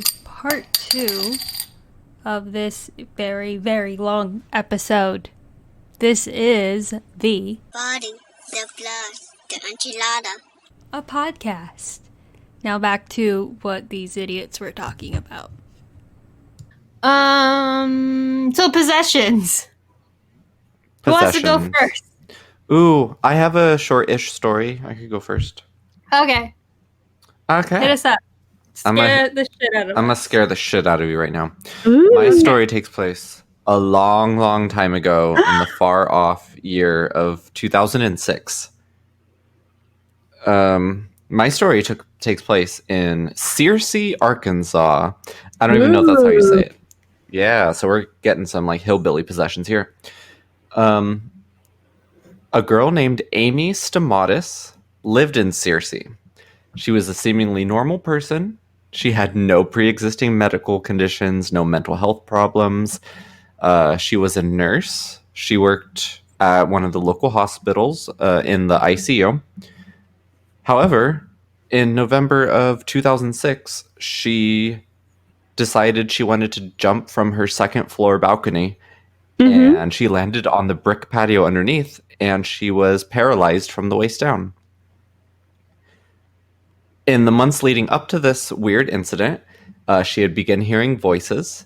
to part 2 of this very, very long episode. This is the Body, the blood, the enchilada. A podcast. Now back to what these idiots were talking about. So possessions. Who wants to go first? Ooh, I have a short-ish story. I could go first. Okay. Hit us up. Scare the shit out of us. I'm gonna scare the shit out of you right now. Ooh. My story takes place a long, long time ago in the far-off year of 2006. My story takes place in Searcy, Arkansas. I don't even know if that's how you say it. Yeah, so we're getting some like hillbilly possessions here. A girl named Amy Stamatis lived in Searcy. She was a seemingly normal person. She had no pre-existing medical conditions, no mental health problems. She was a nurse. She worked at one of the local hospitals in the ICU. However, in November of 2006, she decided she wanted to jump from her second floor balcony, and she landed on the brick patio underneath, and she was paralyzed from the waist down. In the months leading up to this weird incident, she had begun hearing voices.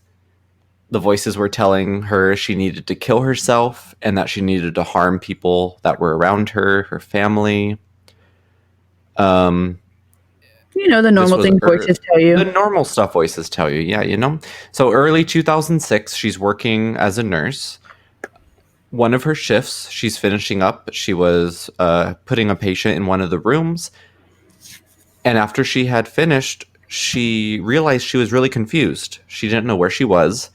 The voices were telling her she needed to kill herself and that she needed to harm people that were around her, her family. You know, the normal things voices tell you. The normal stuff voices tell you, yeah, you know. So early 2006, she's working as a nurse. One of her shifts, she's finishing up. She was putting a patient in one of the rooms. And after she had finished, she realized she was really confused. She didn't know where she was.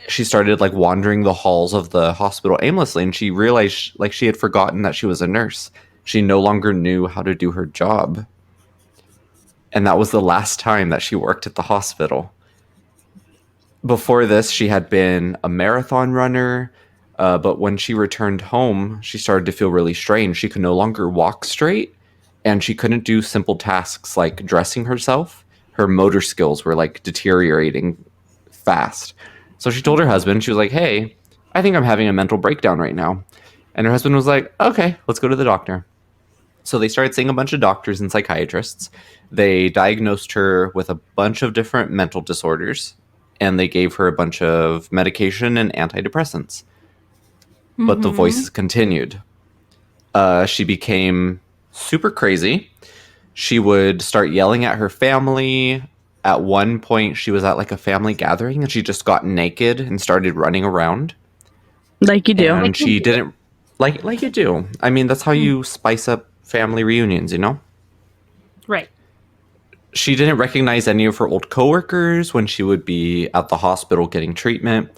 She started like wandering the halls of the hospital aimlessly, and she realized like she had forgotten that she was a nurse. She no longer knew how to do her job. And that was the last time that she worked at the hospital. Before this, she had been a marathon runner, but when she returned home, she started to feel really strange. She could no longer walk straight, and she couldn't do simple tasks like dressing herself. Her motor skills were like deteriorating fast. So she told her husband, she was like, "Hey, I think I'm having a mental breakdown right now." And her husband was like, "Okay, let's go to the doctor." So they started seeing a bunch of doctors and psychiatrists. They diagnosed her with a bunch of different mental disorders, and they gave her a bunch of medication and antidepressants. But the voices continued. She became super crazy. She would start yelling at her family. At one point, she was at like a family gathering, and she just got naked and started running around. Like you do. And she didn't... Like you do. I mean, that's how you spice up family reunions, you know? Right. She didn't recognize any of her old coworkers when she would be at the hospital getting treatment.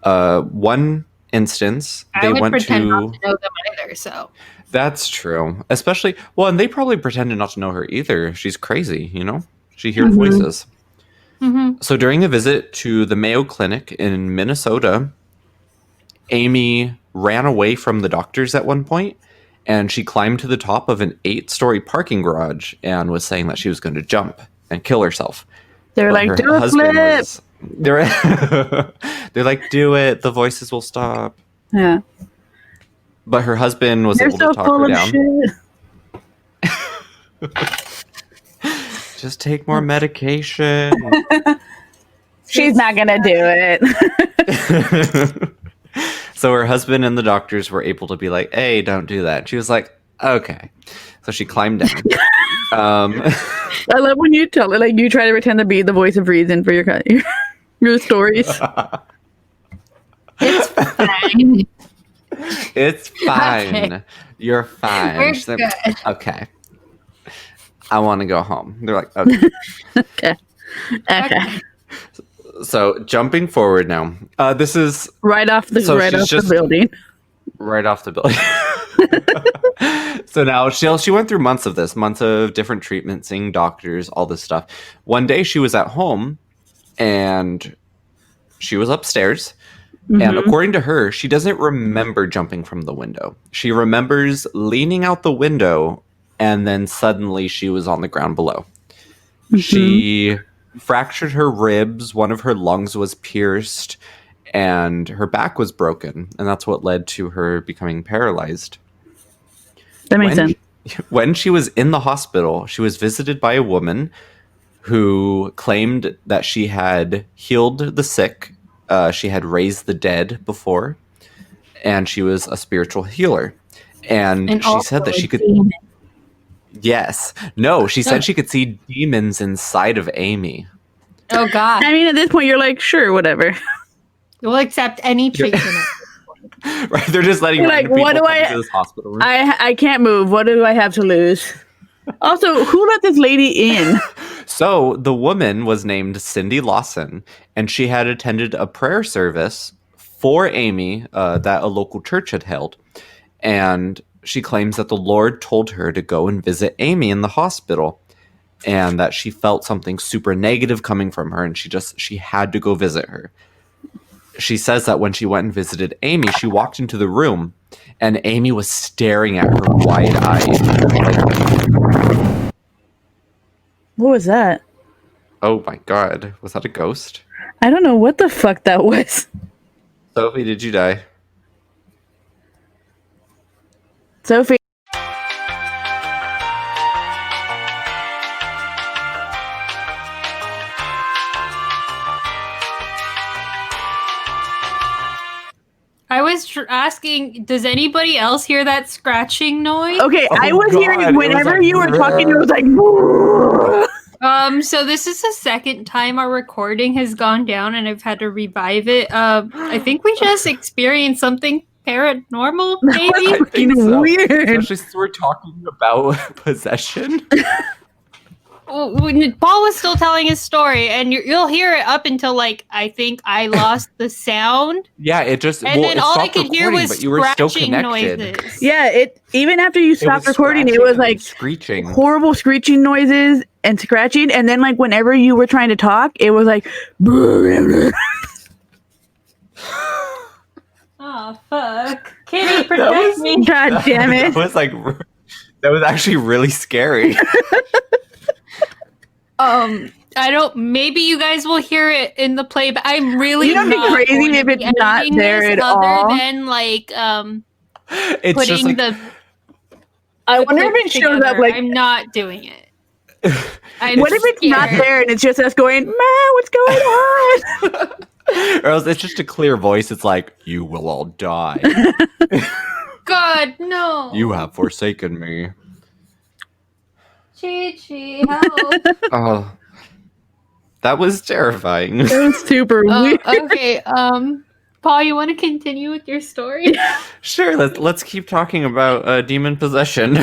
One instance, I would pretend not to know them either, so... That's true. Especially... Well, and they probably pretended not to know her either. She's crazy, you know? She hears voices. So during a visit to the Mayo Clinic in Minnesota, Amy ran away from the doctors at one point, and she climbed to the top of an 8-story parking garage and was saying that she was going to jump and kill herself. They're like, "Do a flip." They're like, "Do it. The voices will stop." Yeah. But her husband was They're able so to talk full her of down. shit. Just take more medication. She's not gonna do it. So her husband and the doctors were able to be like, "Hey, don't do that." She was like, "Okay." So she climbed down. I love when you tell it, like you try to pretend to be the voice of reason for your stories. It's fine. It's fine. Okay. You're fine. We're She's like, good. "Okay. I want to go home." They're like, "Okay." Okay. So jumping forward now, this is Right off the building. right off the building. So now she went through months of different treatments, seeing doctors, all this stuff. One day she was at home, and she was upstairs. And according to her, she doesn't remember jumping from the window. She remembers leaning out the window, and then suddenly she was on the ground below. She fractured her ribs, one of her lungs was pierced, and her back was broken. And that's what led to her becoming paralyzed. That makes sense. When she was in the hospital, she was visited by a woman who claimed that she had healed the sick, she had raised the dead before, and she was a spiritual healer. And she said that she could... Demon. Yes. No, she said she could see demons inside of Amy. Oh God. I mean, at this point, you're like, sure, whatever. We'll accept any treatment. Right? They're just letting You're random like, what people do come I- to this hospital room. I can't move. What do I have to lose? Also, who let this lady in? So the woman was named Cindy Lawson, and she had attended a prayer service for Amy that a local church had held. And she claims that the Lord told her to go and visit Amy in the hospital, and that she felt something super negative coming from her, and she had to go visit her. She says that when she went and visited Amy, she walked into the room, and Amy was staring at her wide-eyed. What was that? Oh my God, was that a ghost? I don't know what the fuck that was. Sophie, did you die? Sophie. I was asking, does anybody else hear that scratching noise? Okay, I was God, hearing it was whenever like, you were talking, it was like. So this is the second time our recording has gone down and I've had to revive it. I think we just experienced something paranormal, maybe? I think Fucking so. weird. Especially since we're talking about possession. When Paul was still telling his story, and you'll hear it up until, like, I think I lost the sound. Yeah, it just... And then it all I stopped could hear recording, was but you were still scratching connected. noises. Yeah, it even after you It stopped was recording, it scratching was and like screeching. horrible screeching noises and scratching, and then like whenever you were trying to talk, it was like. Oh, fuck. Kitty, protect me. God damn it! That was actually really scary. I don't. Maybe you guys will hear it in the playback. I'm really. You know, it'd be not crazy going to if be it's not editing there this at all. Other than like It's putting just like... the. I wonder if clips it shows up together. like. I'm not doing it. What if it's not there and it's just us going, "Man, what's going on?" Or else it's just a clear voice. It's like, you will all die. God, no. You have forsaken me. Chi, help. Oh, that was terrifying. It was super weird. Okay. Paul, you want to continue with your story? Sure, let's keep talking about demon possession.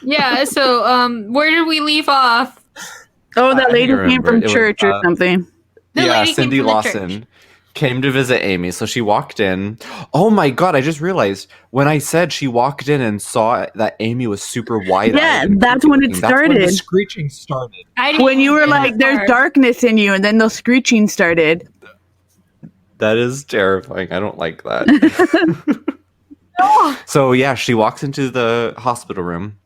Yeah. So, where did we leave off? Oh, that I lady think I came from remember. It was, church or something. The yeah, lady came Cindy from the Lawson church. came to visit Amy. So she walked in. Oh my God, I just realized when I said she walked in and saw that Amy was super wide-eyed. Yeah, and that's creepy when it looking. That's when the started. screeching started. I didn't When you were hear like, that "There's part. darkness in you," and then the screeching started. That is terrifying. I don't like that. So yeah, she walks into the hospital room,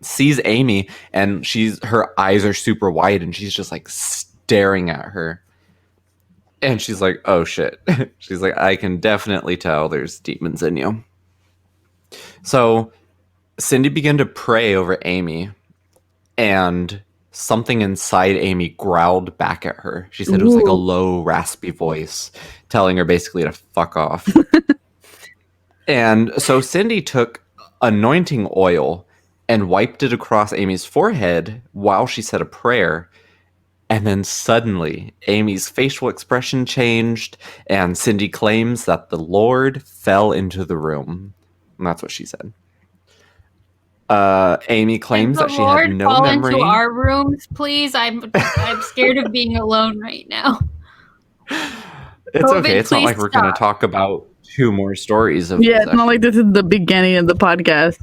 sees Amy, and her eyes are super wide, and she's just like staring at her. And she's like, "Oh shit." She's like, "I can definitely tell there's demons in you." So Cindy began to pray over Amy, and something inside Amy growled back at her. She said it was like a Ooh. low, raspy voice telling her basically to fuck off. And so Cindy took anointing oil and wiped it across Amy's forehead while she said a prayer. And then suddenly, Amy's facial expression changed, and Cindy claims that the Lord fell into the room. And that's what she said. Amy claims that she had no fall memory. into our rooms, please. I'm scared of being alone right now. It's COVID, okay. It's not please like we're going to stop. talk about 2 more stories of Yeah, it's not like this is the beginning of the podcast.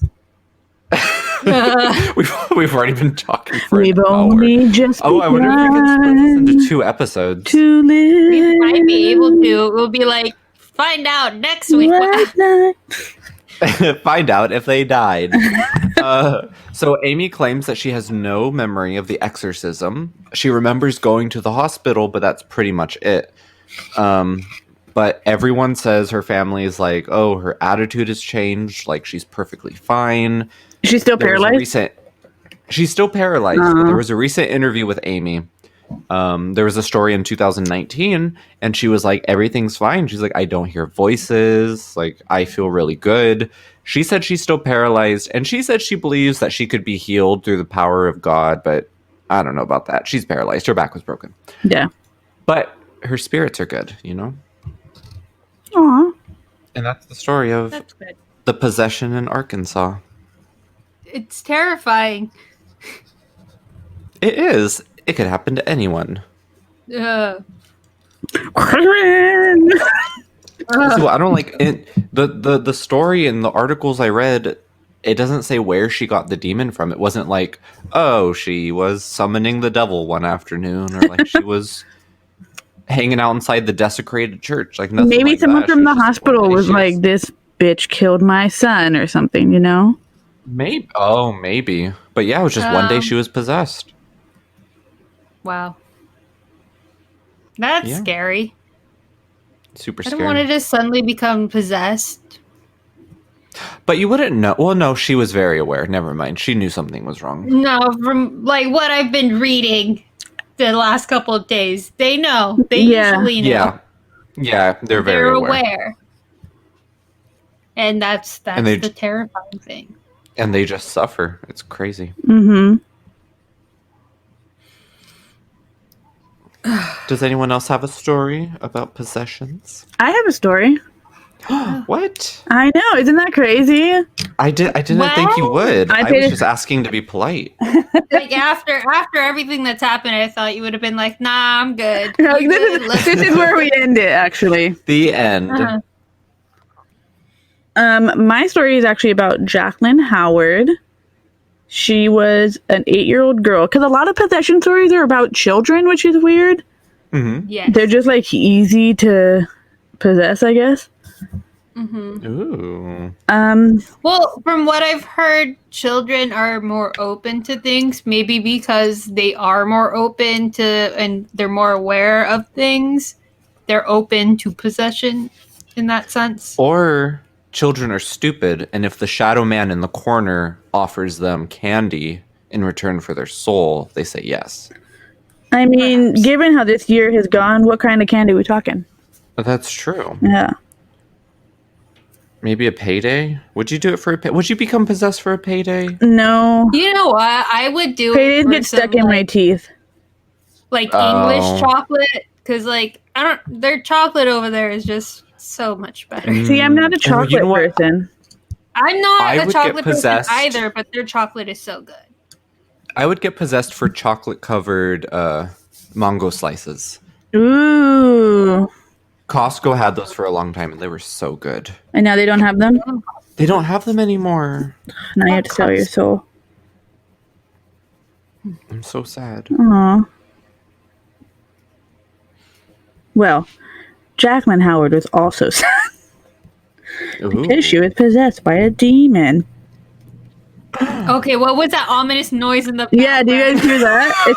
we've already been talking for We've an hour. only just Oh, I wonder if we can split this into 2 episodes. to live. We might be able to. We'll be like, find out next week. Last night. Find out if they died. So Amy claims that she has no memory of the exorcism. She remembers going to the hospital, but that's pretty much it. But everyone says her family is like, oh, her attitude has changed. Like, she's perfectly fine. She's still paralyzed? She's still paralyzed. But there was a recent interview with Amy. There was a story in 2019, and she was like, everything's fine. She's like, I don't hear voices. Like, I feel really good. She said she's still paralyzed, and she said she believes that she could be healed through the power of God, but I don't know about that. She's paralyzed. Her back was broken. Yeah. But her spirits are good, you know? Aw. And that's the story of That's good. the possession in Arkansas. It's terrifying. It is. It could happen to anyone. Uh, So I don't like it. The story in the articles I read, it doesn't say where she got the demon from. It wasn't like, oh, she was summoning the devil one afternoon, or like she was hanging out inside the desecrated church. Like nothing. Maybe like someone that. from She the just hospital one day was she like, this bitch killed my son or something, you know? maybe. Oh, maybe. But yeah, it was just one day she was possessed. wow. That's Yeah. scary. Super I scary. don't want to just suddenly become possessed. But you wouldn't know. Well, no, she was very aware. Never mind. She knew something was wrong. No, from like what I've been reading the last couple of days, they know. They usually know. Yeah. Yeah, they're very They're aware. aware. And that's And they the terrifying thing. And they just suffer. It's crazy. Mm-hmm. Does anyone else have a story about possessions? I have a story. What? I know, isn't that crazy? I didn't think you would. I I paid- was just asking to be polite. Like after everything that's happened, I thought you would have been like, "Nah, I'm good." Like, You good? this is where we end it, actually. The end. Uh-huh. My story is actually about Jacqueline Howard. She was an 8-year-old girl. Because a lot of possession stories are about children, which is weird. Mm-hmm. Yes. They're just like easy to possess, I guess. Mm-hmm. Ooh. Well, from what I've heard, children are more open to things, maybe because they are more open to and they're more aware of things. They're open to possession in that sense. Or children are stupid, and if the shadow man in the corner offers them candy in return for their soul, they say yes. I mean, Perhaps. given how this year has gone, what kind of candy are we talking? But that's true. Yeah. Maybe a payday? Would you do it for a pay? Would you become possessed for a payday? No. You know what? I would do Paydays it for get stuck some, in my teeth. like Oh. English chocolate, because like I don't. Their chocolate over there is just so much better. See, I'm not a Oh, chocolate you know what? person. I'm not I a would get chocolate person possessed. either, but their chocolate is so good. I would get possessed for chocolate covered mango slices. Ooh. Costco had those for a long time, and they were so good. And now they don't have them? They don't have them anymore. Now you have to sell your soul. I'm so sad. Aw. Well, Jacqueline Howard was also sad Ooh. because she was possessed by a demon. Okay, what was that ominous noise in the Yeah, do you guys hear that?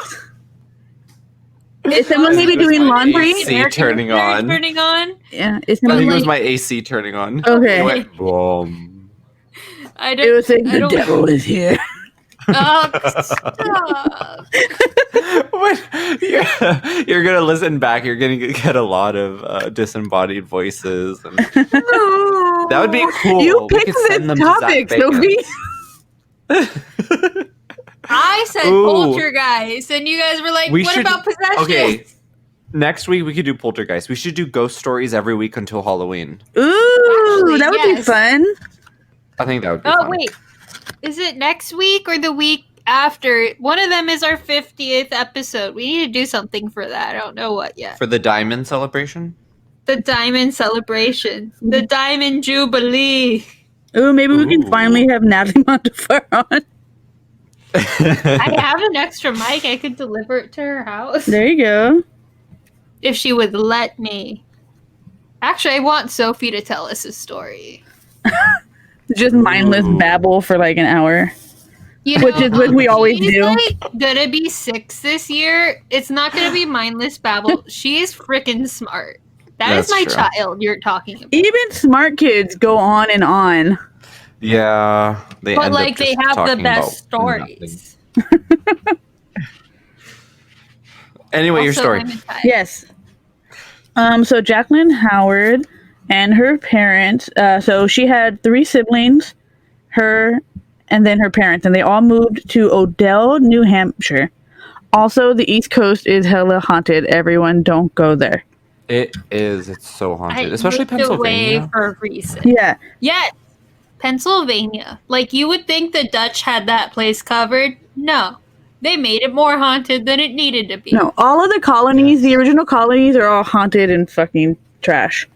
Is someone maybe doing laundry? AC Air turning conditioner on. Turning on. Yeah, is I someone think it was like- my AC turning on. Okay. It went boom. I don't. It was like I the don't- devil is here. Stop. What? You're gonna listen back. You're gonna get a lot of disembodied voices. And that would be cool. You We picked could this send them to Zach topic, Baker. Sophie. I said Ooh. poltergeist, and you guys were like, We "What should- about possession?" Okay. Next week we could do poltergeist. We should do ghost stories every week until Halloween. Ooh, Actually, that would be yes. fun. I think that would be Oh fun. wait, is it next week or the week after? One of them is our 50th episode. We need to do something for that. I don't know what yet. For the diamond celebration? The diamond celebration, the diamond jubilee. Ooh, maybe we can Ooh. finally have Natalie Montefort on. I have an extra mic. I could deliver it to her house There you go. if she would let me. Actually, I want Sophie to tell us a story. Just mindless Ooh. babble for like an hour. You know, Which is what we always she's do. like gonna be 6 this year. It's not gonna be mindless babble. She is freaking smart. That is That's my true. child you're talking about. Even smart kids go on and on. Yeah, they But end like up they just have the talking best about nothing. stories. Anyway, your Also, story. I'm a child. Yes. So Jacqueline Howard and her parents. So she had 3 siblings, her, and then her parents, and they all moved to Odell, New Hampshire. Also, the East Coast is hella haunted. Everyone, don't go there. It is. It's so I haunted, especially moved away Pennsylvania. for a reason. Yeah. Yes, Pennsylvania. Like you would think the Dutch had that place covered. No, they made it more haunted than it needed to be. No, all of the colonies, the Yes. original colonies, are all haunted and fucking trash.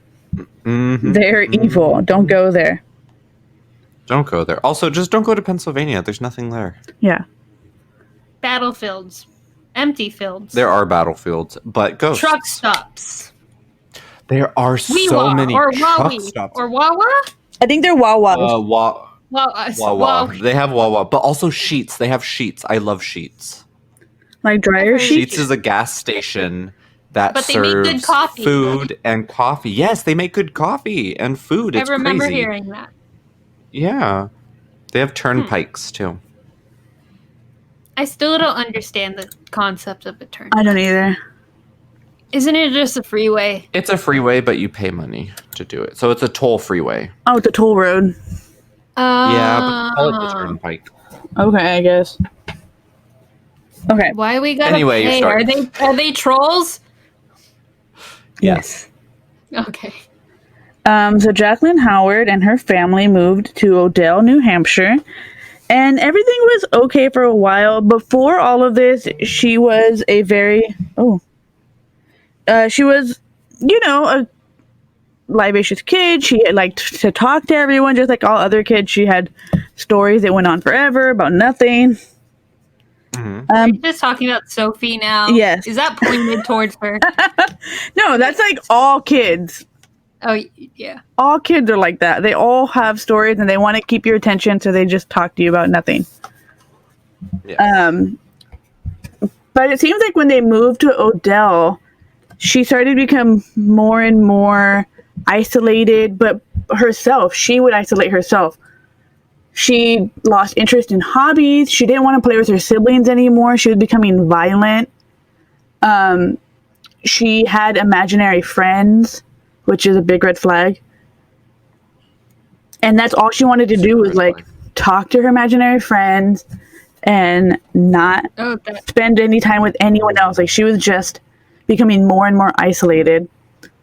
Mhm. They're evil. Don't go there. Don't go there. Also, just don't go to Pennsylvania. There's nothing there. Yeah. Battlefields, empty fields. There are battlefields, but ghosts. truck stops. There are so Wee-wah, many or truck Wawa stops. or Wawa. I think they're Wawas. Wawa. Wawa. They have Wawa, but also Sheets. They have Sheets. I love Sheets. Like dryer I've heard sheets. Sheets is a gas station that But they make good serves coffee, food and coffee. Yes, they make good coffee and food. It's I remember crazy. hearing that. Yeah. They have turnpikes too. I still don't understand the concept of a turn. I don't either. Isn't it just a freeway? It's a freeway, but you pay money to do it. So it's a toll freeway. Oh, it's a toll road. Yeah, but call it the turnpike. Okay, I guess. Okay. Why we gotta Anyway, your pay? story. Are they trolls? Yes. Okay. So Jacqueline Howard and her family moved to Odell, New Hampshire, and everything was okay for a while. Before all of this, she was a very she was, a vivacious kid. She liked to talk to everyone, just like all other kids. She had stories that went on forever about nothing. Are you just talking about Sophie now? Yes. Is that pointed towards her? No, that's like all kids. Oh, yeah. All kids are like that. They all have stories and they want to keep your attention, so they just talk to you about nothing. Yes. But it seems like when they moved to Odell, she started to become more and more isolated, but herself. She would isolate herself. She lost interest in hobbies. She didn't want to play with her siblings anymore. She was becoming violent. She had imaginary friends, which is a big red flag. And that's all she wanted to do was like talk to her imaginary friends and not Oh, spend any time with anyone else. Like she was just becoming more and more isolated.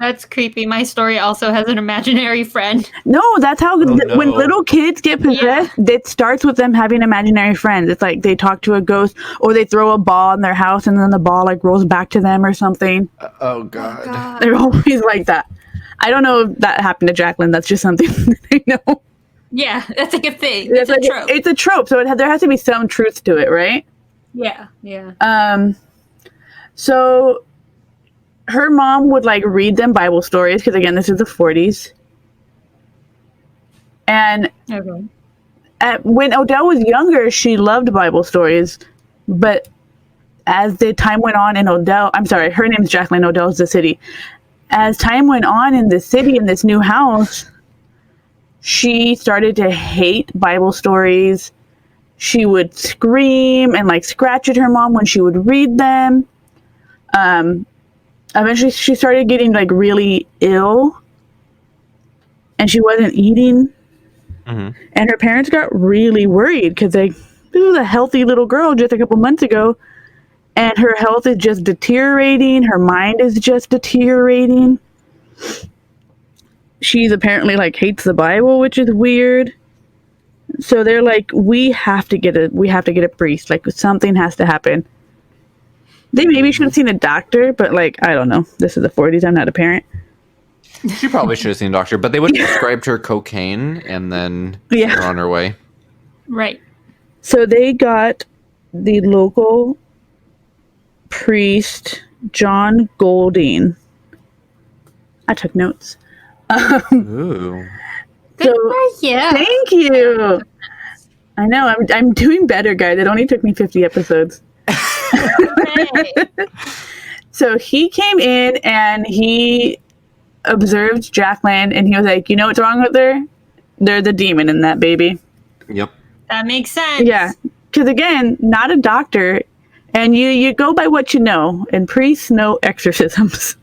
that's creepy. My story also has an imaginary friend. No, that's how no. when little kids get possessed, it starts with them having imaginary friends. It's like they talk to a ghost or they throw a ball in their house and then the ball like rolls back to them or something. Oh God. They're always like that. I don't know if that happened to Jacqueline. That's just something I know. Yeah, that's like a thing. It's a trope. It's a trope, so there has to be some truth to it, right? Yeah. So her mom would like read them Bible stories because again, this is the 40s. And Okay. when Odell was younger, she loved Bible stories, but as the time went on in Odell, I'm sorry, her name's Jacqueline. Odell's the city. As time went on in the city in this new house, she started to hate Bible stories. She would scream and like scratch at her mom when she would read them. Eventually she started getting like really ill and she wasn't eating. And her parents got really worried because this was a healthy little girl just a couple months ago and her health is just deteriorating. Her mind is just deteriorating. She's apparently like hates the Bible, which is weird. So they're like, we have to get a priest. Like something has to happen. They maybe should have seen a doctor, but like, I don't know. This is the 40s. I'm not a parent. She probably should have seen a doctor, but they would have prescribed her cocaine and then sent her on her way. Right. So they got the local priest, John Golding. I took notes. Ooh. Good for you. Thank you. I know. I'm doing better, guys. It only took me 50 episodes. Okay. So he came in and he observed Jacqueline, and he was like, "You know what's wrong with her? There's a demon in that baby." Yep. That makes sense. Yeah, because again, not a doctor, and you go by what you know, and priests know exorcisms.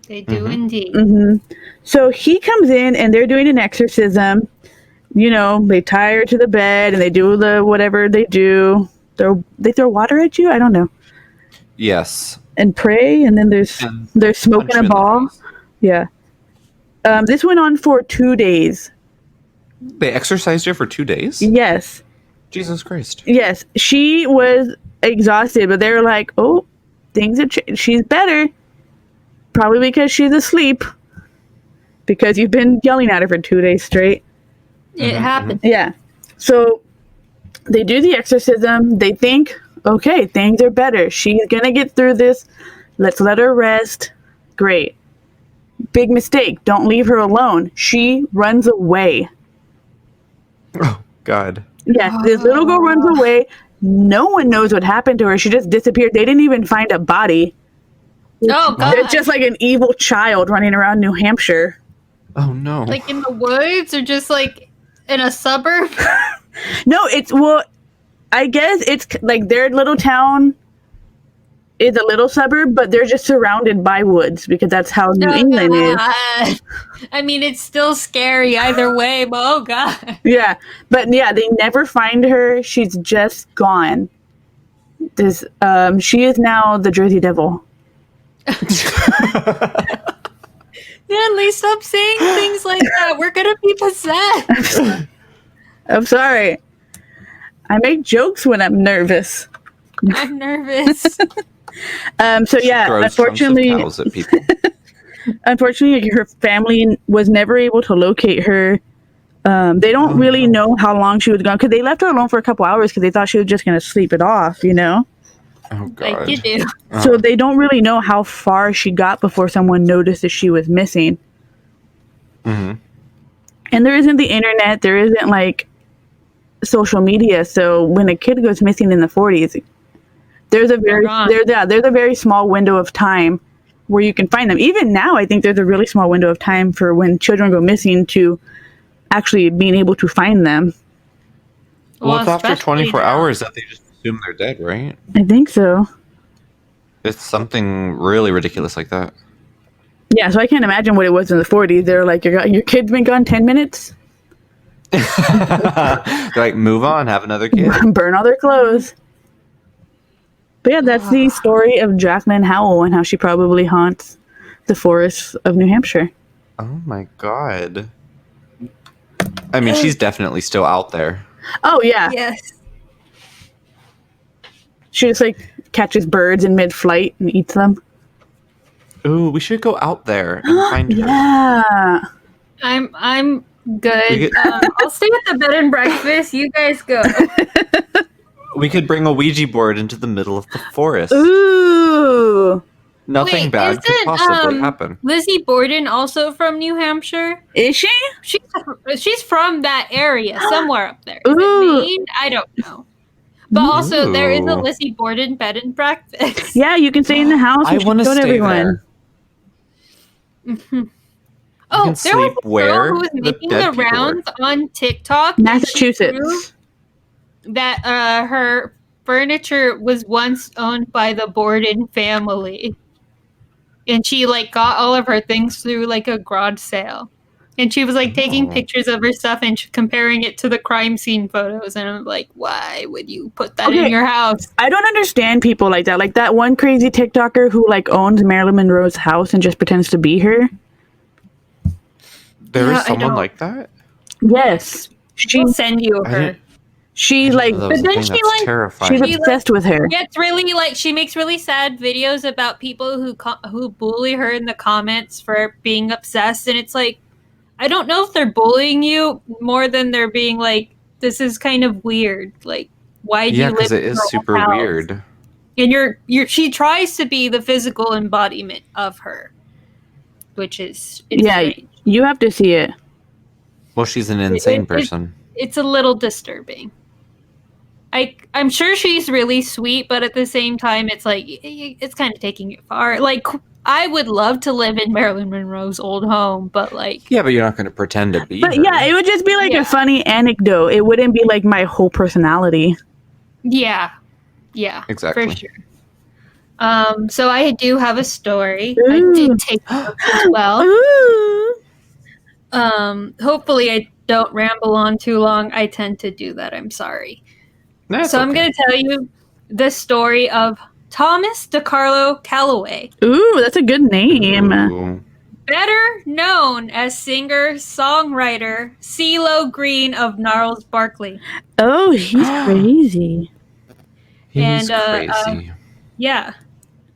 They do Mhm. indeed. So he comes in, and they're doing an exorcism. You know, they tie her to the bed, and they do the whatever they do. They throw water at you. I don't know, Yes. and pray, and then And they're smoking punch you a in the ball. face. Yeah. This went on for 2 days. They exercised her for 2 days? Yes. Jesus Christ. Yes. She was exhausted, but they were like, oh, things have changed. She's better. Probably because she's asleep. Because you've been yelling at her for 2 days straight. It happens. Yeah. So they do the exorcism. They think, okay, things are better. She's going to get through this. Let's let her rest. Great. Big mistake. Don't leave her alone. She runs away. Oh, God. Yeah, this little girl runs away. No one knows what happened to her. She just disappeared. They didn't even find a body. Oh god. It's just like an evil child running around New Hampshire. Oh, no. Like in the woods or just like in a suburb? No, I guess it's like their little town is a little suburb, but they're just surrounded by woods because that's how New England is. I mean, it's still scary either way, but oh god. Yeah, but yeah, they never find her. She's just gone. She is now the Jersey Devil. Natalie, stop saying things like that. We're gonna be possessed. I'm sorry. I make jokes when I'm nervous. I'm nervous. So yeah, Throws chunks of cows at people. unfortunately, her family was never able to locate her. They don't really know how long she was gone because they left her alone for a couple hours because they thought she was just going to sleep it off, you know? Oh, God. Like you do. So they don't really know how far she got before someone noticed that she was missing. Mhm. And there isn't the internet, there isn't like social media. So when a kid goes missing in the 40s, there's a gone. there's a very small window of time where you can find them. Even now, I think there's a really small window of time for when children go missing to actually being able to find them. Well, it's after especially 24 now. hours that they just assume they're dead, right? I think so. It's something really ridiculous like that. Yeah, so I can't imagine what it was in the 40s. They're like, your kid's been gone 10 minutes? They're like, move on, have another kid. Burn all their clothes. But yeah, that's the story of Jacqueline Howell and how she probably haunts the forests of New Hampshire. Oh my God. I mean, she's definitely still out there. Oh, yeah. Yes. She just like catches birds in mid-flight and eats them. Ooh, we should go out there and find her. Yeah. I'm good. We could- I'll stay at the bed and breakfast. You guys go. We could bring a Ouija board into the middle of the forest. Ooh. Nothing Wait, bad could isn't, possibly happen. Lizzie Borden also from New Hampshire? Is she? She's from that area, somewhere up there. Is Ooh. it Maine? I don't know. But also, there is a Ooh. Lizzie Borden bed and breakfast. Yeah, you can stay in the house. I and want to show stay everyone. there. Oh, can there was sleep a where girl who was the making dead the people were. rounds on TikTok. and she Massachusetts. proved that her furniture was once owned by the Borden family. And she like got all of her things through like a garage sale. And she was like taking Oh. pictures of her stuff and comparing it to the crime scene photos. And I'm like, why would you put that in Okay. your house? I don't understand people like that. Like that one crazy TikToker who like owns Marilyn Monroe's house and just pretends to be her. There Yeah, is I someone don't- like that? Yes. She'll send you I her. didn't- She like That was But a then thing she, that's like- terrifying. she's She, obsessed with her. Gets really like she makes really sad videos about people who bully her in the comments for being obsessed, and it's like I don't know if they're bullying you more than they're being like this is kind of weird. Like why do Yeah, you live because it in is your own super house? weird. And you're she tries to be the physical embodiment of her, which is it's Yeah, strange. you have to see it. Well, she's an insane it- person. it's a little disturbing. I'm sure she's really sweet, but at the same time, it's like it's kind of taking it far. Like I would love to live in Marilyn Monroe's old home, but like Yeah, but you're not going to pretend to be But her. yeah, it would just be like Yeah. a funny anecdote. It wouldn't be like my whole personality. yeah, Exactly. for sure. So I do have a story. I Ooh. did take notes as well. Ooh. Hopefully I don't ramble on too long. I tend to do that. I'm sorry. That's So I'm okay. going to tell you the story of Thomas DeCarlo Calloway, Ooh, that's a good name. Ooh. better known as singer-songwriter CeeLo Green of Gnarls Barkley. Oh, he's crazy. He's And, crazy. Yeah.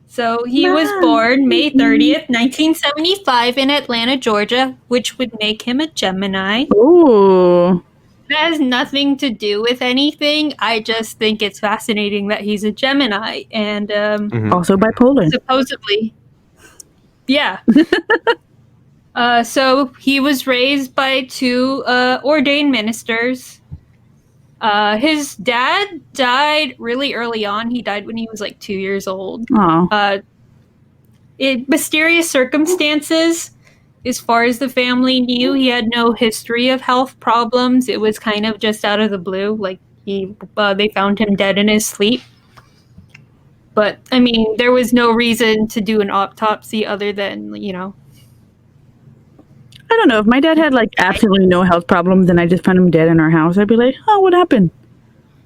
So he was born May 30th, 1975 in Atlanta, Georgia, which would make him a Gemini. Ooh. That has nothing to do with anything. I just think it's fascinating that he's a Gemini. And Mhm. Also bipolar. supposedly, yeah. So he was raised by two ordained ministers. His dad died really early on. He died when he was like 2 years old. Oh. In mysterious circumstances, as far as the family knew, he had no history of health problems. It was kind of just out of the blue. Like they found him dead in his sleep. But I mean, there was no reason to do an autopsy other than I don't know. If my dad had like absolutely no health problems and I just found him dead in our house, I'd be like, oh, what happened?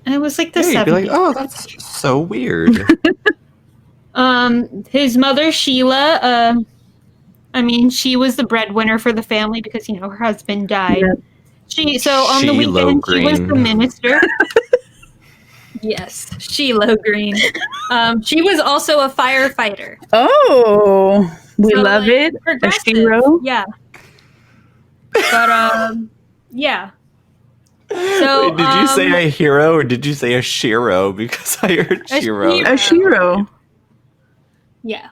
it was like the Yeah, you'd be 70s. like, oh, that's so weird. His mother Sheila. I mean, she was the breadwinner for the family because her husband died. Yeah. So on the Sheila weekend, she was the Green. minister. Yes, Sheila Green. She was also a firefighter. Oh, we So, love like, it. A progressive, hero. yeah. But yeah. So Wait, did you say a hero or did you say a shiro? Because I heard A shiro. shiro. A shiro. Yeah.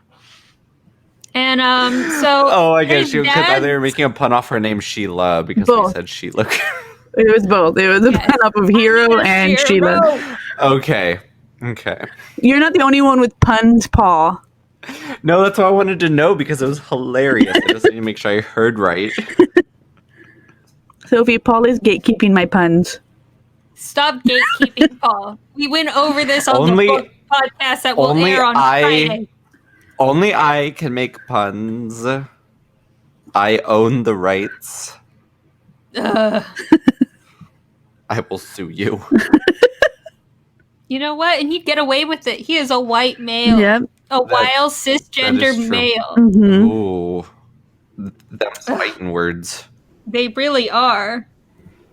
And so Oh, I guess his you because dad- they were making a pun off her name Sheila because Both. we said Sheila. It was both. It was a Yes. pun up of hero and Shiro. Sheila. Okay. You're not the only one with puns, Paul. No, that's what I wanted to know because it was hilarious. I just need to make sure I heard right. Sophie, Paul is gatekeeping my puns. Stop gatekeeping, Paul. We went over this on Only- the podcast that will only air on Friday. Only I can make puns. I own the rights. Ugh. I will sue you. You know what? And he'd get away with it. He is a white male. Yep. A wild cisgender true. male. Mm-hmm. Ooh. Them fighting words. They really are.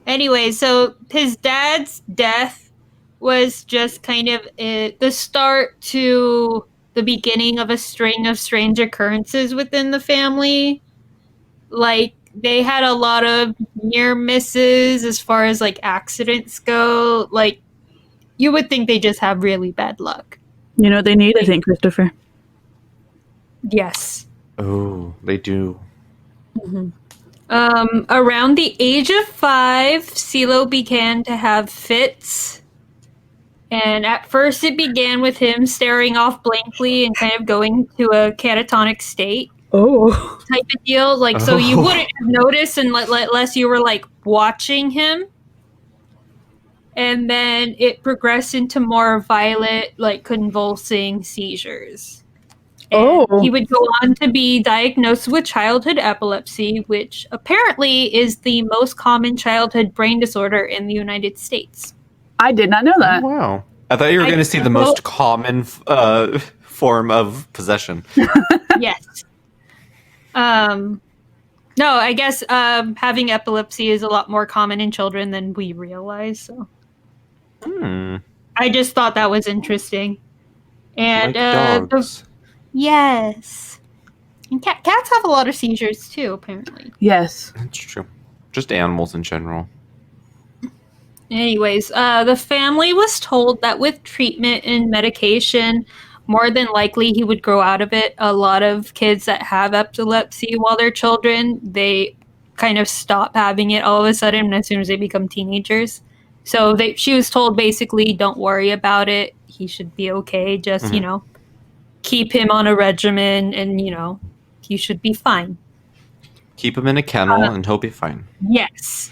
Anyway, so his dad's death was just kind of the start to the beginning of a string of strange occurrences within the family. Like, they had a lot of near misses as far as like accidents go. Like, you would think they just have really bad luck. You know what they need, I think, Christopher. Yes. Oh, they do. Around the age of 5, CeeLo began to have fits. And at first it began with him staring off blankly and kind of going to a catatonic state Oh. type of deal. Like, so you Oh. wouldn't have noticed unless you were like watching him. And then it progressed into more violent, like convulsing seizures. And Oh. he would go on to be diagnosed with childhood epilepsy, which apparently is the most common childhood brain disorder in the United States. I did not know that. Wow. I thought you were I- going to see the most common form of possession. Yes. No, I guess having epilepsy is a lot more common in children than we realize. So I just thought that was interesting. And Like dogs. yes, and cats have a lot of seizures too, apparently. Yes. That's true. Just animals in general. Anyways, the family was told that with treatment and medication, more than likely he would grow out of it. A lot of kids that have epilepsy while they're children, they kind of stop having it all of a sudden as soon as they become teenagers. So she was told basically, don't worry about it. He should be okay. Just, keep him on a regimen and, you should be fine. Keep him in a kennel and he'll be fine. Yes.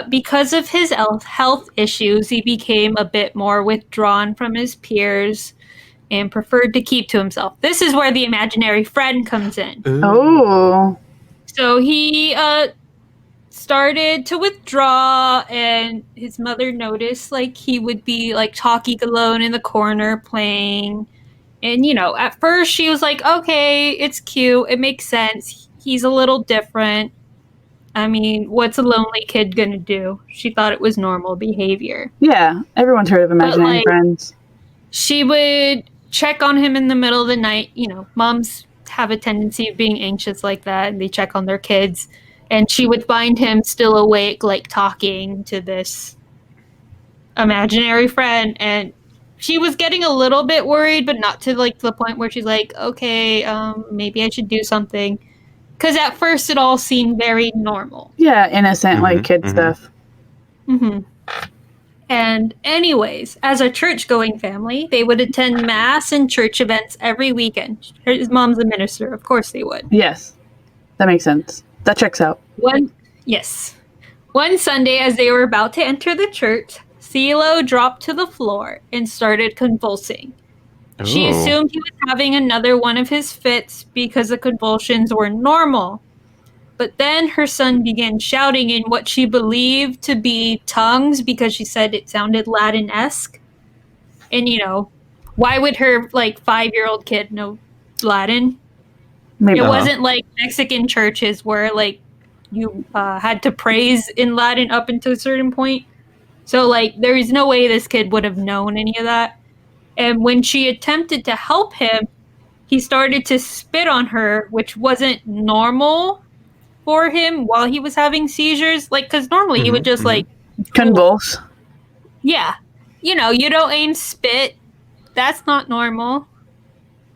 Because of his health issues, he became a bit more withdrawn from his peers and preferred to keep to himself. This is where the imaginary friend comes in. Ooh. Oh. So he started to withdraw, and his mother noticed he would be talking alone in the corner playing. And at first she was like, okay, it's cute, it makes sense, he's a little different. I mean, what's a lonely kid gonna do? She thought it was normal behavior. Yeah, everyone's heard of imaginary friends. She would check on him in the middle of the night. Moms have a tendency of being anxious like that, and they check on their kids. And she would find him still awake, talking to this imaginary friend. And she was getting a little bit worried, but not to the point where she's like, okay, maybe I should do something. Because at first it all seemed very normal. Yeah, innocent, kid stuff. Mm-hmm. And anyways, as a church-going family, they would attend mass and church events every weekend. His mom's a minister. Of course they would. Yes. That makes sense. That checks out. One Sunday, as they were about to enter the church, CeeLo dropped to the floor and started convulsing. Ooh. She assumed he was having another one of his fits because the convulsions were normal. But then her son began shouting in what she believed to be tongues because she said it sounded Latin-esque. And, why would her, 5-year-old kid know Latin? Maybe. It wasn't like Mexican churches where, you had to praise in Latin up until a certain point. So, there is no way this kid would have known any of that. And when she attempted to help him, he started to spit on her, which wasn't normal for him while he was having seizures. Because normally he would just, convulse. Yeah. You don't aim spit. That's not normal.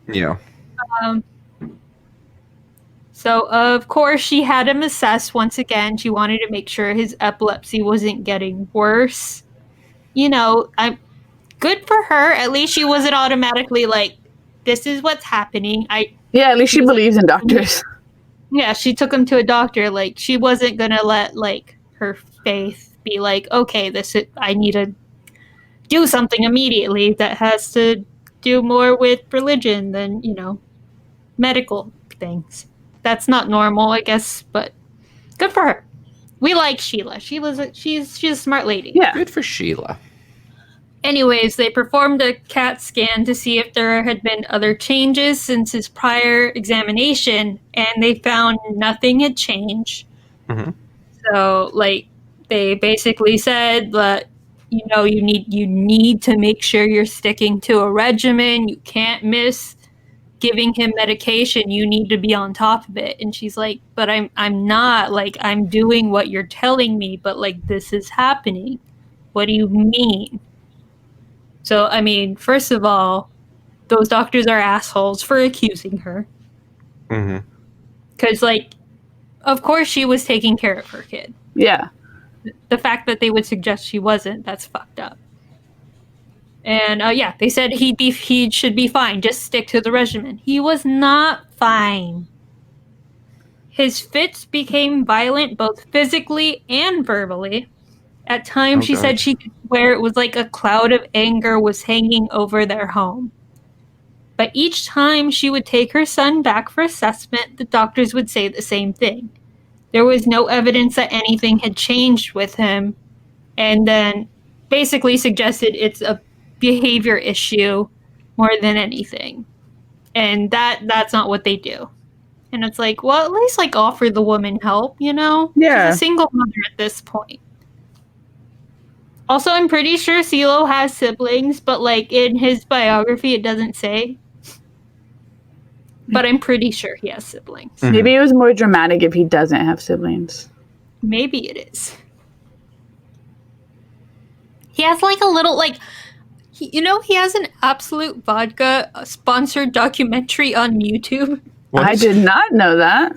Yeah. So, of course, she had him assessed once again. She wanted to make sure his epilepsy wasn't getting worse. I'm good for her. At least she wasn't automatically this is what's happening. Yeah, at least she believes in doctors. Yeah, she took him to a doctor. She wasn't going to let, her faith be okay, I need to do something immediately that has to do more with religion than, medical things. That's not normal, I guess, but good for her. We like Sheila. She's a smart lady. Yeah. Good for Sheila. Anyways, they performed a CAT scan to see if there had been other changes since his prior examination, and they found nothing had changed. Mm-hmm. So, they basically said that, you need to make sure you're sticking to a regimen. You can't miss giving him medication. You need to be on top of it. And she's like, but I'm not. I'm doing what you're telling me, but this is happening. What do you mean? So, I mean, first of all, those doctors are assholes for accusing her. Mm-hmm. Because, of course she was taking care of her kid. Yeah. The fact that they would suggest she wasn't, that's fucked up. And, they said he should be fine. Just stick to the regimen. He was not fine. His fits became violent both physically and verbally. At times, she said she could swear it was like a cloud of anger was hanging over their home. But each time she would take her son back for assessment, the doctors would say the same thing. There was no evidence that anything had changed with him, and then basically suggested it's a behavior issue more than anything. And that's not what they do. And it's well, at least offer the woman help, Yeah. She's a single mother at this point. Also, I'm pretty sure CeeLo has siblings, but in his biography it doesn't say. But I'm pretty sure he has siblings. Mm-hmm. Maybe it was more dramatic if he doesn't have siblings. Maybe it is. He has a little he has an Absolute Vodka sponsored documentary on YouTube. I did not know that.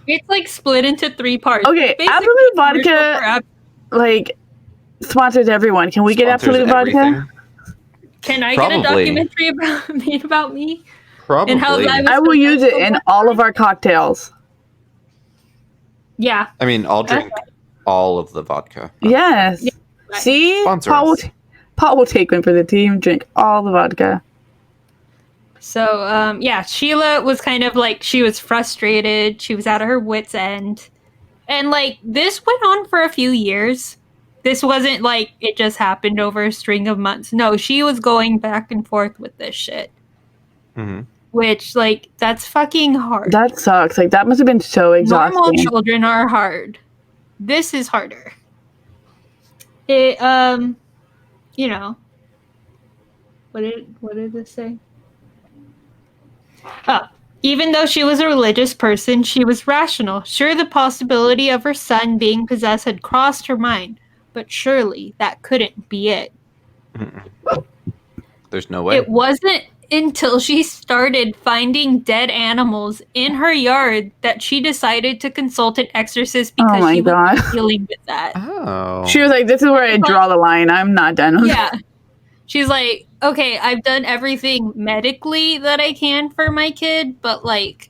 It's like split into 3 parts. Okay, Basically, Absolute commercial Vodka, for Ab- like, sponsors everyone. Can we get Sponsors Absolute Vodka? everything. Can I get a Probably. documentary made about me? Probably. And how I was I will use it in all of our cocktails. Yeah. I mean, I'll drink all of the vodka. Yes. Right. See? Sponsor Paul will, us. Paul will take one for the team, drink all the vodka. So, yeah, Sheila was kind of like, she was frustrated. She was out of her wits' end. And, like, this went on for a few years. This wasn't like it just happened over a string of months. No, she was going back and forth with this shit. Mhm. Which, like, that's fucking hard. That sucks. Like, that must have been so exhausting. Normal children are hard. This is harder. It, you know. What did this say? Oh, even though she was a religious person, she was rational. Sure, the possibility of her son being possessed had crossed her mind, but surely that couldn't be it. There's no way. It wasn't until she started finding dead animals in her yard that she decided to consult an exorcist because my she God. was dealing with that. Oh. She was like, this is where I draw the line. I'm not done. Yeah. She's like, okay, I've done everything medically that I can for my kid, but like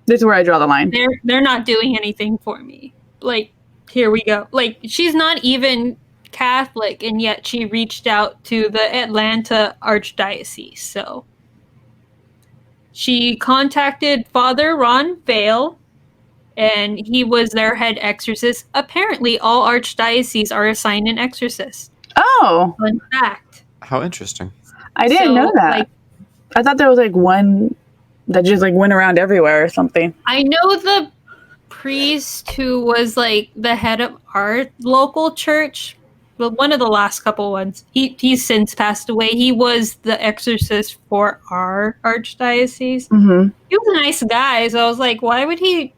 This is where I draw the line. they're not doing anything for me. Like, here we go. Like, she's not even Catholic, and yet she reached out to the Atlanta Archdiocese. So she contacted Father Ron Vale, and he was their head exorcist. Apparently, all archdioceses are assigned an exorcist. Oh, Fun fact. How interesting. I didn't So, know that. like, I thought there was like one that just like went around everywhere or something. I know the priest who was like the head of our local church, well, one of the last couple ones. He's since passed away. He was the exorcist for our archdiocese. Mm-hmm. He was a nice guy, so I was like, why would he?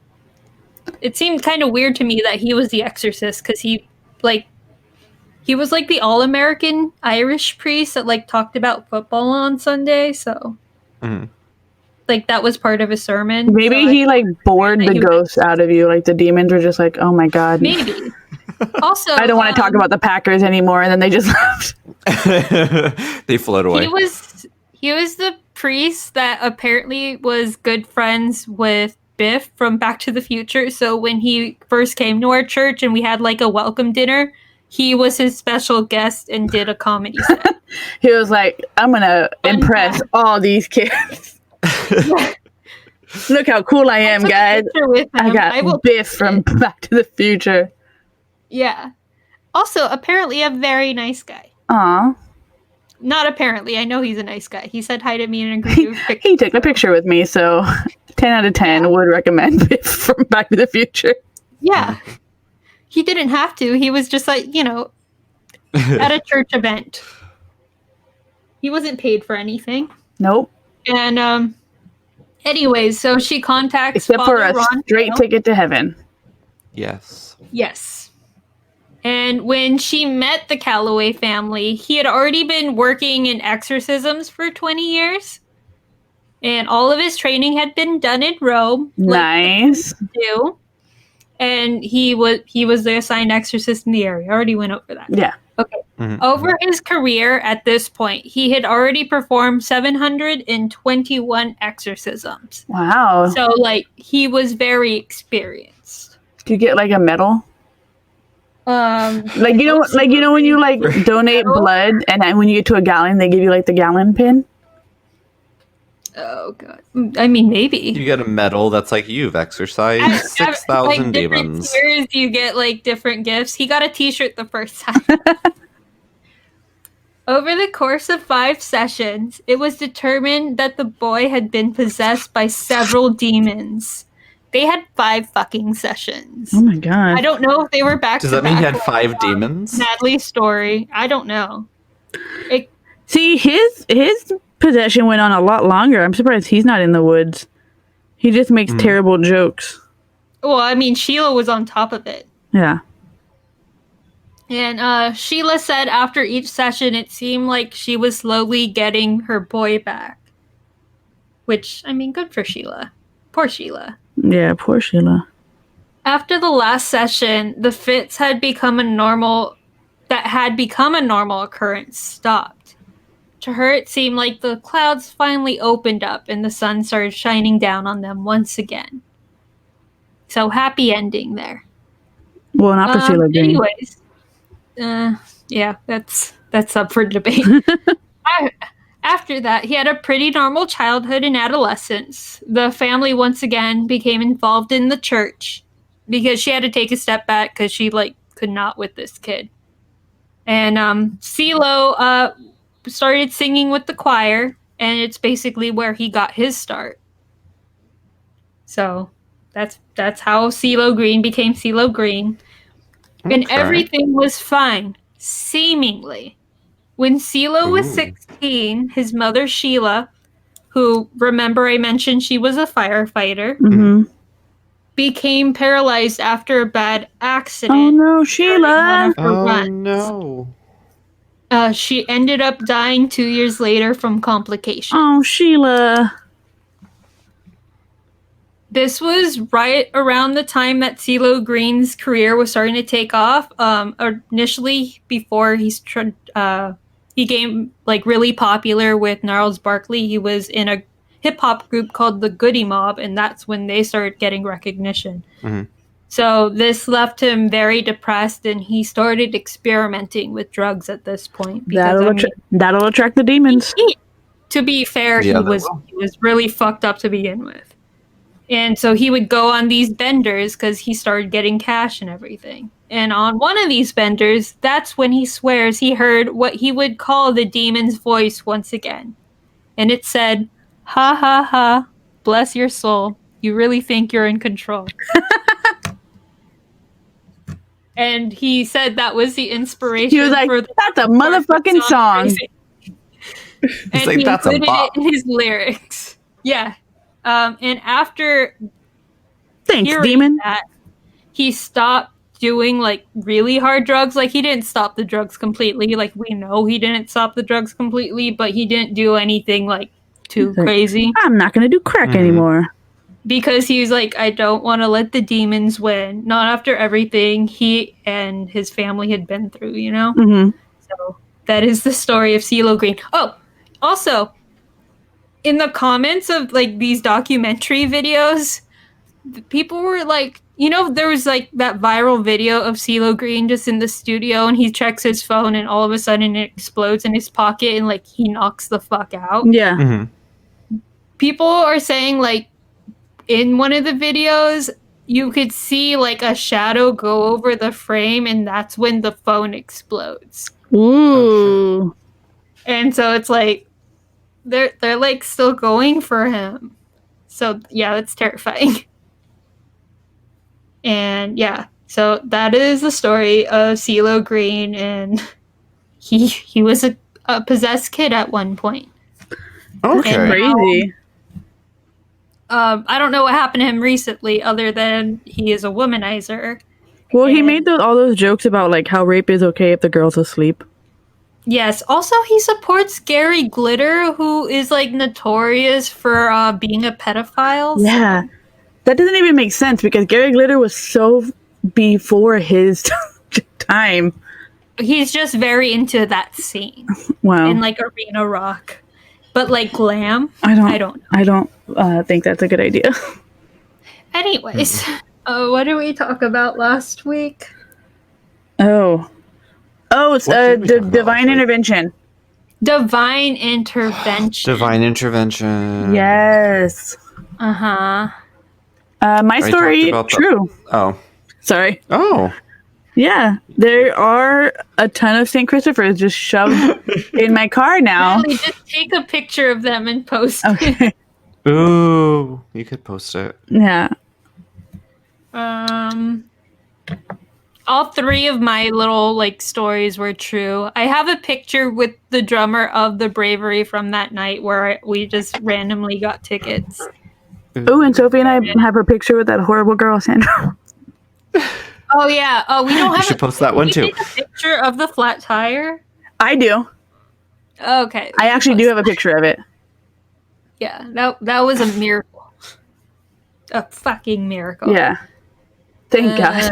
It seemed kind of weird to me that he was the exorcist because he was like the all-American Irish priest that like talked about football on Sunday. So Mhm. like that was part of his sermon. Maybe so he like bored that the he was- ghosts out of you. Like the demons were just like, oh my God. maybe. Also, I don't want to talk about the Packers anymore. And then they just left. They float away. He was the priest that apparently was good friends with Biff from Back to the Future. So when he first came to our church and we had like a welcome dinner, he was his special guest and did a comedy set. He was like, I'm going to impress fact. all these kids. Look how cool I am, Took a guys. picture with him. I got will Biff post from it. Back to the Future. Yeah. Also, apparently a very nice guy. Aw. Not apparently. I know he's a nice guy. He said hi to me and agreed with picture. He took a picture with me, so 10 out of 10 would recommend Biff from Back to the Future. Yeah. He didn't have to. He was just like, at a church event. He wasn't paid for anything. Nope. And anyways, so she contacts Except for Father a Ron straight Vale. ticket to heaven. Yes. Yes. And when she met the Calloway family, he had already been working in exorcisms for 20 years. And all of his training had been done in Rome. Nice. Like they do. And he was the assigned exorcist in the area. I already went over that. Yeah. Okay. Mhm. Over his career at this point, he had already performed 721 exorcisms. Wow. So, like, he was very experienced. Do you get like a medal? Like you know when you like donate Medal? blood and then when you get to a gallon they give you like the gallon pin? Oh god. I mean, maybe. You get a medal that's like you've exercised At 6,000 like, different demons. tiers, you get like different gifts. He got a T-shirt the first time. Over the course of 5 sessions, it was determined that the boy had been possessed by several demons. They had 5 fucking sessions. Oh my god. I don't know if they were back Does to that mean he back had 5 demons? Natalie's story. I don't know. See, his possession went on a lot longer. I'm surprised he's not in the woods. He just makes terrible jokes. Well, I mean, Sheila was on top of it. Yeah. And Sheila said after each session, it seemed like she was slowly getting her boy back. Which, I mean, good for Sheila. Poor Sheila. Yeah, poor Sheila. After the last session, the fits had become a normal occurrence stopped. To her, it seemed like the clouds finally opened up and the sun started shining down on them once again. So happy ending there. Well, not for Sheila Green. Anyways, yeah, that's up for debate. After that, he had a pretty normal childhood and adolescence. The family once again became involved in the church because she had to take a step back because she could not with this kid. And CeeLo started singing with the choir, and it's basically where he got his start. So that's how CeeLo Green became CeeLo Green. Okay. And everything was fine, seemingly. When CeeLo was 16, his mother Sheila, who, remember I mentioned she was a firefighter, Mm-hmm. became paralyzed after a bad accident. Oh no, during Sheila! one of her Oh runs. no. She ended up dying 2 years later from complications. Oh, Sheila! This was right around the time that CeeLo Green's career was starting to take off. Initially, before he became really popular with Gnarls Barkley, he was in a hip hop group called the Goody Mob, and that's when they started getting recognition. Mm-hmm. So this left him very depressed, and he started experimenting with drugs at this point. Because, That'll attract the demons. To be fair, Yeah, he was really fucked up to begin with. And so he would go on these benders because he started getting cash and everything. And on one of these benders, that's when he swears he heard what he would call the demon's voice once again. And it said, "Ha ha ha, bless your soul. You really think you're in control." And he said that was the inspiration. He was like, "That's a motherfucking song." And like, he "That's a included bop." it in his lyrics. Yeah. And after Thanks, demon. that, he stopped doing really hard drugs. He didn't stop the drugs completely. We know he didn't stop the drugs completely, but he didn't do anything too crazy. I'm not gonna do crack anymore. Because he was like, I don't want to let the demons win. Not after everything he and his family had been through, you know? Mm-hmm. So that is the story of CeeLo Green. Oh, also, in the comments of these documentary videos, people were there was that viral video of CeeLo Green just in the studio, and he checks his phone, and all of a sudden it explodes in his pocket, and he knocks the fuck out. Yeah. Mm-hmm. People are saying in one of the videos you could see a shadow go over the frame, and that's when the phone explodes. Ooh. And so it's they're still going for him. So yeah, that's terrifying. And yeah, so that is the story of CeeLo Green, and he was a possessed kid at one point. Okay. And Crazy. I don't know what happened to him recently, other than he is a womanizer. Well, he made all those jokes about how rape is okay if the girl's asleep. Yes. Also, he supports Gary Glitter, who is notorious for being a pedophile. Yeah. That doesn't even make sense because Gary Glitter was so before his time. He's just very into that scene. Wow. And arena rock. But glam, I don't think that's a good idea. Anyways, what did we talk about last week? It's divine intervention. Divine intervention. Divine intervention. Yes. Uh-huh. My story, true. Oh. Sorry. Oh. Yeah, there are a ton of St. Christophers just shoved in my car now. Really, just take a picture of them and post it. Okay. Ooh, you could post it. Yeah. All three of my little stories were true. I have a picture with the drummer of the Bravery from that night where we just randomly got tickets. Oh, and Sophie and I have a picture with that horrible girl, Sandra. Oh yeah. Oh, we don't have. You should post that one too. Take a picture of the flat tire. I do. Okay. I actually do have a picture of it. Yeah, that was a miracle. a fucking miracle. Yeah. Thank God.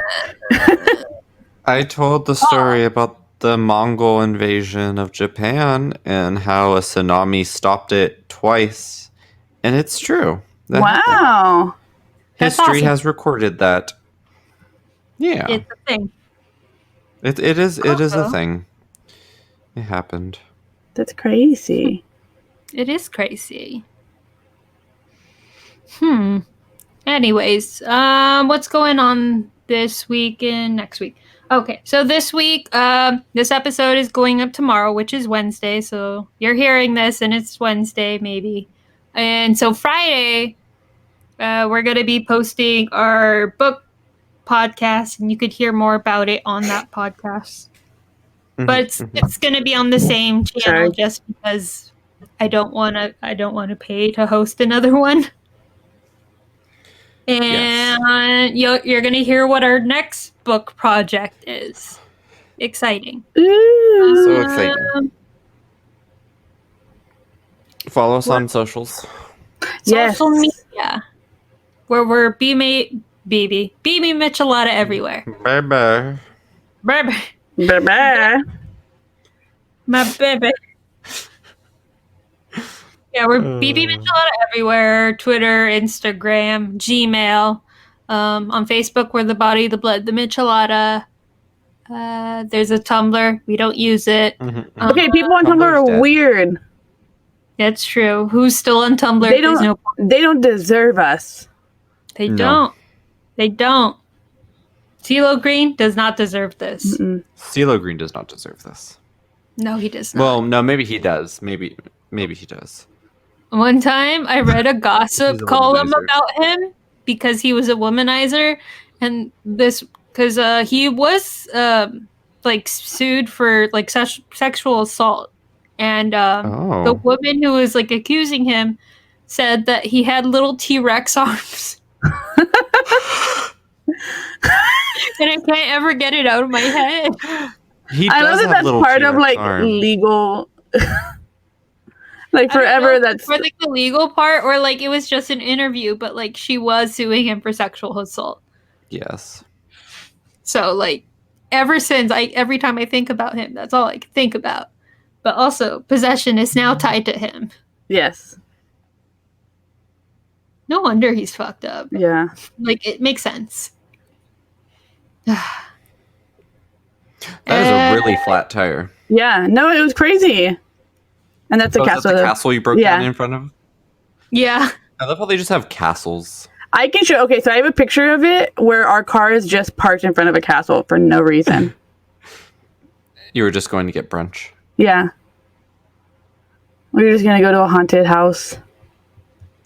I told the story about the Mongol invasion of Japan and how a tsunami stopped it twice. And it's true. That happened. Wow. That's History awesome. has recorded that. Yeah. It's a thing. It is a Also- thing. It happened. That's crazy. It is crazy. Anyways, what's going on this week and next week? Okay, so this week, this episode is going up tomorrow, which is Wednesday. So you're hearing this, and it's Wednesday, maybe. And so Friday, we're gonna be posting our book podcast, and you could hear more about it on that podcast. But it's gonna be on the same channel, Sorry. just because I don't want to pay to host another one. And you're going to hear what our next book project is. Exciting. Ooh. So exciting. Follow us on socials. Yes. Social media. Where we're BB Michelada everywhere. Bye-bye. Bye-bye. Bye-bye. My baby. Yeah, we're BB Michelada everywhere. Twitter, Instagram, Gmail. On Facebook, we're The Body, The Blood, The Michelada. There's a Tumblr. We don't use it. Okay, people on Tumblr Tumblr's are dead. weird. That's true. Who's still on Tumblr? They There's don't. They don't deserve us. They No. don't. They don't. CeeLo Green does not deserve this. CeeLo Green does not deserve this. No, he does not. Well, no, maybe he does. Maybe he does. One time I read a gossip He's a column womanizer. about him because he was a womanizer, and this because he was like sued for like sexual assault, and the woman who was like accusing him said that he had little T-Rex arms. And I can't ever get it out of my head. He I know does that have that's little part of T-Rex like arms. legal. Like I don't know forever. if That's it's for like the legal part, or like it was just an interview, but like she was suing him for sexual assault. Yes. So like ever since every time I think about him, that's all I can think about. But also possession is now tied to him. yes. No wonder he's fucked up. Yeah. Like it makes sense. That is a really flat tire. Yeah. No, it was crazy. And that's a Oh, is castle. that the castle you broke Yeah. down in front of? Yeah. I love how they just have castles. I can show. Okay, so I have a picture of it where our car is just parked in front of a castle for no reason. You were just going to get brunch. Yeah. We were just gonna go to a haunted house.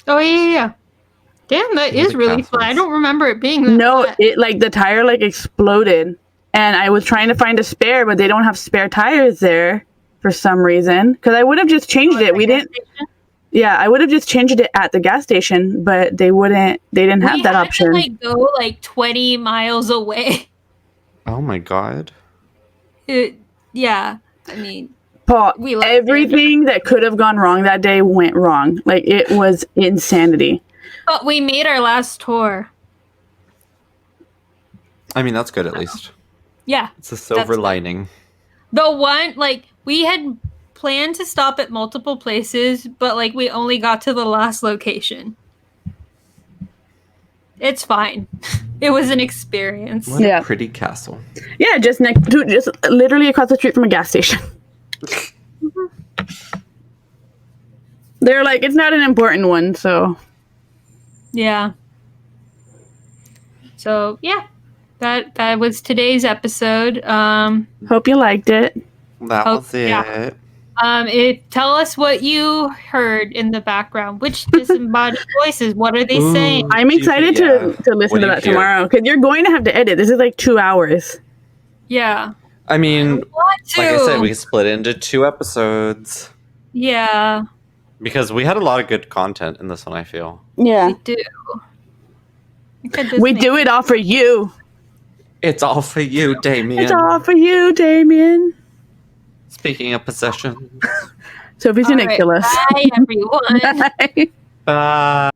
Oh yeah. Damn, that Look is at really fun. I castles. don't remember it being that No, flat. it like the tire like exploded, and I was trying to find a spare, but they don't have spare tires there for some reason. Because I would have just changed it. We didn't. Yeah, I would have just changed it at the gas station, but they wouldn't. They didn't have We that had option. to like go like 20 miles away. Oh my god. Yeah. I mean, Paul, we left everything that could have gone wrong that day went wrong. Like it was insanity. but we made our last tour. I mean, that's good at least. Yeah. It's a silver That's good. lining. The one, like, we had planned to stop at multiple places, but, like, we only got to the last location. It's fine. It was an experience. What Yeah. a pretty castle. Yeah, just next to, just literally across the street from a gas station. They're like, it's not an important one, so Yeah. So, yeah. That was today's episode. hope you liked it. That Oh, was it. yeah. Tell us what you heard in the background. Which disembodied voices? What are they Ooh. saying? I'm excited Yeah. to What listen do to you that hear? tomorrow because you're going to have to edit. This is like 2 hours. Yeah. I mean, What to? like I said, we can split it into 2 episodes. Yeah, Because we had a lot of good content in this one, I feel. Yeah. we do. We do it all for you. It's all for you, Damien. It's all for you, Damien. Speaking of possession. Sophie's gonna kill us. Bye, everyone. Bye. Bye.